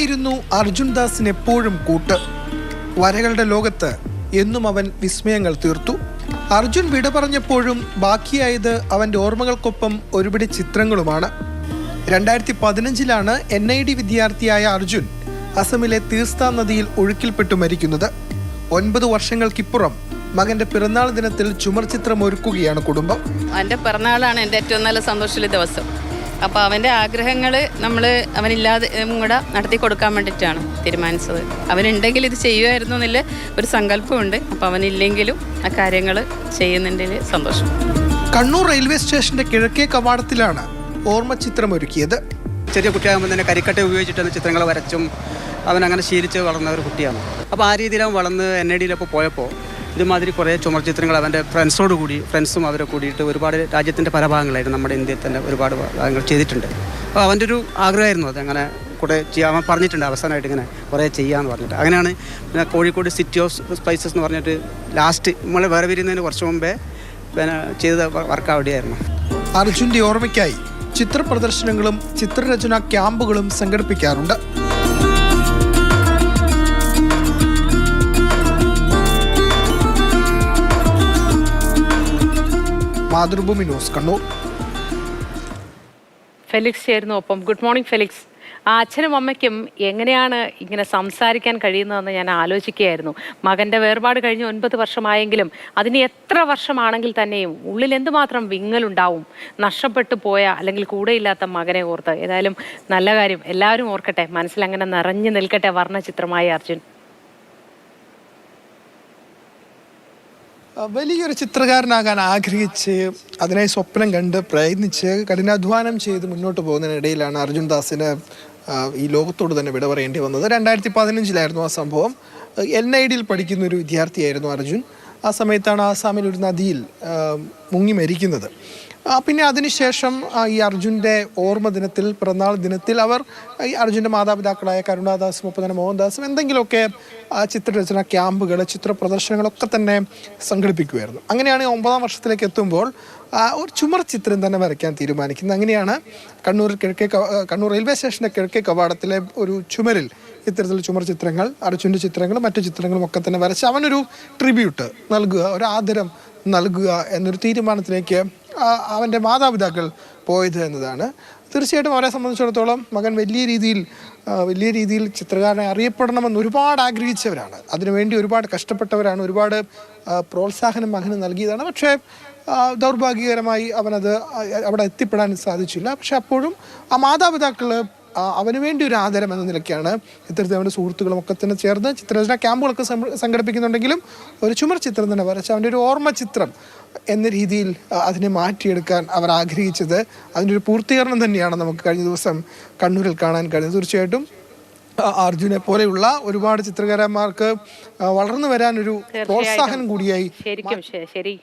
വരയായിരുന്നു അർജുൻ ദാസിന് എപ്പോഴും കൂട്ട്. വരകളുടെ ലോകത്ത് എന്നും അവൻ വിസ്മയങ്ങൾ തീർത്തു. അർജുൻ വിട പറഞ്ഞപ്പോഴും ബാക്കിയായത് അവൻ്റെ ഓർമ്മകൾക്കൊപ്പം ഒരുപിടി ചിത്രങ്ങളുമാണ്. 2015 NID വിദ്യാർത്ഥിയായ അർജുൻ അസമിലെ തീർസ്ഥാ നദിയിൽ ഒഴുക്കിൽപ്പെട്ടു മരിക്കുന്നത്. 9 വർഷങ്ങൾക്കിപ്പുറം മകന്റെ പിറന്നാൾ ദിനത്തിൽ ചുമർ ചിത്രം ഒരുക്കുകയാണ് കുടുംബം. അവൻ്റെ പിറന്നാളാണ് എൻ്റെ ഏറ്റവും നല്ല സന്തോഷമുള്ള ദിവസം. അപ്പോൾ അവൻ്റെ ആഗ്രഹങ്ങൾ നമ്മൾ അവനില്ലാതെ കൂടെ നടത്തി കൊടുക്കാൻ വേണ്ടിയിട്ടാണ് തീരുമാനിച്ചത്. അവനുണ്ടെങ്കിൽ ഇത് ചെയ്യുമായിരുന്നു എന്നുള്ള ഒരു സങ്കല്പമുണ്ട്. അപ്പോൾ അവനില്ലെങ്കിലും ആ കാര്യങ്ങൾ ചെയ്യുന്നതിൽ സന്തോഷം. കണ്ണൂർ റെയിൽവേ സ്റ്റേഷന്റെ കിഴക്കേ കവാടത്തിലാണ് ഓർമ്മ ചിത്രം ഒരുക്കിയത്. ചെറിയ കുട്ടിയാകുമ്പോൾ തന്നെ കരിക്കട്ട ഉപയോഗിച്ചിട്ടാണ് ചിത്രങ്ങൾ വരച്ചും അവൻ അങ്ങനെ ശീലിച്ച് വളർന്ന ഒരു കുട്ടിയാണ്. അപ്പോൾ ആ രീതിയിൽ അവൻ വളർന്ന് NIDയിലപ്പോൾ പോയപ്പോൾ ഇതുമാതിരി കുറേ ചുമർ ചിത്രങ്ങൾ അവൻ്റെ ഫ്രണ്ട്സും അവരെ കൂടിയിട്ട് ഒരുപാട് രാജ്യത്തിൻ്റെ പല ഭാഗങ്ങളായിരുന്നു നമ്മുടെ ഇന്ത്യയിൽ തന്നെ ഒരുപാട് ഭാഗങ്ങൾ ചെയ്തിട്ടുണ്ട്. അപ്പോൾ അവൻ്റെ ഒരു ആഗ്രഹമായിരുന്നു അത് അങ്ങനെ കുറേ ചെയ്യാൻ. അവൻ പറഞ്ഞിട്ടുണ്ട് അവസാനമായിട്ട് ഇങ്ങനെ കുറേ ചെയ്യാമെന്ന് പറഞ്ഞിട്ട്. അങ്ങനെയാണ് പിന്നെ കോഴിക്കോട് സിറ്റി ഓഫ് സ്പൈസസ് എന്ന് പറഞ്ഞിട്ട് ലാസ്റ്റ് നമ്മൾ വേറെ വരുന്നതിന് കുറച്ച് മുമ്പേ പിന്നെ ചെയ്ത വർക്ക് അവിടെയായിരുന്നു. അർജുൻ്റെ ഓർമ്മയ്ക്കായി ചിത്ര പ്രദർശനങ്ങളും ചിത്രരചനാ ക്യാമ്പുകളും സംഘടിപ്പിക്കാറുണ്ട്. മാതൃഭൂമി ന്യൂസ് കണ്ണൂർ. ഫെലിക്സ് ചേരുന്നു ഒപ്പം. Good morning Felix. ആ അച്ഛനും അമ്മയ്ക്കും എങ്ങനെയാണ് ഇങ്ങനെ സംസാരിക്കാൻ കഴിയുന്നതെന്ന് ഞാൻ ആലോചിക്കുകയായിരുന്നു. മകൻ്റെ വേർപാട് കഴിഞ്ഞ് 9 വർഷമായെങ്കിലും അതിന് എത്ര വർഷമാണെങ്കിൽ തന്നെയും ഉള്ളിൽ എന്തുമാത്രം വിങ്ങലുണ്ടാവും നഷ്ടപ്പെട്ടു പോയ അല്ലെങ്കിൽ കൂടെയില്ലാത്ത മകനെ ഓർത്ത്. ഏതായാലും നല്ല കാര്യം, എല്ലാവരും ഓർക്കട്ടെ, മനസ്സിലങ്ങനെ നിറഞ്ഞു നിൽക്കട്ടെ വർണ്ണചിത്രമായി അർജുൻ. വലിയൊരു ചിത്രകാരനാകാൻ ആഗ്രഹിച്ച് അതിനായി സ്വപ്നം കണ്ട് പ്രയത്നിച്ച് കഠിനാധ്വാനം ചെയ്ത് മുന്നോട്ട് പോകുന്നതിനിടയിലാണ് അർജുൻ ദാസിന് ഈ ലോകത്തോട് തന്നെ വിട പറയേണ്ടി വന്നത്. 2015 ആ സംഭവം. NIDയിൽ പഠിക്കുന്ന ഒരു വിദ്യാർത്ഥിയായിരുന്നു അർജുൻ. ആ സമയത്താണ് ആസാമിൽ ഒരു നദിയിൽ മുങ്ങി മരിക്കുന്നത്. പിന്നെ അതിനുശേഷം ഈ അർജുൻ്റെ ഓർമ്മ ദിനത്തിൽ, പിറന്നാൾ ദിനത്തിൽ അവർ ഈ അർജുൻ്റെ മാതാപിതാക്കളായ കരുണാദാസും ഒപ്പം തന്നെ മോഹൻദാസും എന്തെങ്കിലുമൊക്കെ ചിത്രരചന ക്യാമ്പുകൾ, ചിത്ര പ്രദർശനങ്ങളൊക്കെ തന്നെ സംഘടിപ്പിക്കുമായിരുന്നു. അങ്ങനെയാണ് 9ാം വർഷത്തിലേക്ക് എത്തുമ്പോൾ ഒരു ചുമർ ചിത്രം തന്നെ വരയ്ക്കാൻ തീരുമാനിക്കുന്നത്. അങ്ങനെയാണ് കണ്ണൂർ റെയിൽവേ സ്റ്റേഷൻ്റെ കിഴക്കേ കവാടത്തിലെ ഒരു ചുമരിൽ ഇത്തരത്തിലുള്ള ചുമർ ചിത്രങ്ങൾ, അർജുൻ്റെ ചിത്രങ്ങളും മറ്റു ചിത്രങ്ങളും ഒക്കെ തന്നെ വരച്ച് അവനൊരു ട്രിബ്യൂട്ട് നൽകുക, ഒരു ആദരം നൽകുക എന്നൊരു തീരുമാനത്തിലേക്ക് അവൻ്റെ മാതാപിതാക്കൾ പോയത് എന്നതാണ്. തീർച്ചയായിട്ടും അവരെ സംബന്ധിച്ചിടത്തോളം മകൻ വലിയ രീതിയിൽ ചിത്രകാരനെ അറിയപ്പെടണമെന്ന് ഒരുപാട് ആഗ്രഹിച്ചവരാണ്. അതിനുവേണ്ടി ഒരുപാട് കഷ്ടപ്പെട്ടവരാണ്, ഒരുപാട് പ്രോത്സാഹനം മകന് നൽകിയതാണ്. പക്ഷേ ദൗർഭാഗ്യകരമായി അവനത് അവിടെ എത്തിപ്പെടാൻ സാധിച്ചില്ല. പക്ഷെ അപ്പോഴും ആ മാതാപിതാക്കൾ അവന് വേണ്ടി ഒരു ആദരം എന്ന നിലയ്ക്കാണ് ഇത്തരത്തിൽ അവൻ്റെ സുഹൃത്തുക്കളും ഒക്കെ തന്നെ ചേർന്ന് ചിത്രരചന ക്യാമ്പുകളൊക്കെ സംഘടിപ്പിക്കുന്നുണ്ടെങ്കിലും ഒരു ചുമർ ചിത്രം തന്നെ വരച്ച് അവൻ്റെ ഒരു ഓർമ്മ ചിത്രം എന്ന രീതിയിൽ അതിനെ മാറ്റിയെടുക്കാൻ അവർ ആഗ്രഹിച്ചത്. അതിൻ്റെ ഒരു പൂർത്തീകരണം തന്നെയാണ് നമുക്ക് കഴിഞ്ഞ ദിവസം കണ്ണൂരിൽ കാണാൻ കഴിഞ്ഞത്. തീർച്ചയായിട്ടും അർജുനെ പോലെയുള്ള ഒരുപാട് ചിത്രകാരന്മാർക്ക് വളർന്നു വരാനൊരു പ്രോത്സാഹനം കൂടിയായി. ശരിക്കും ശരി.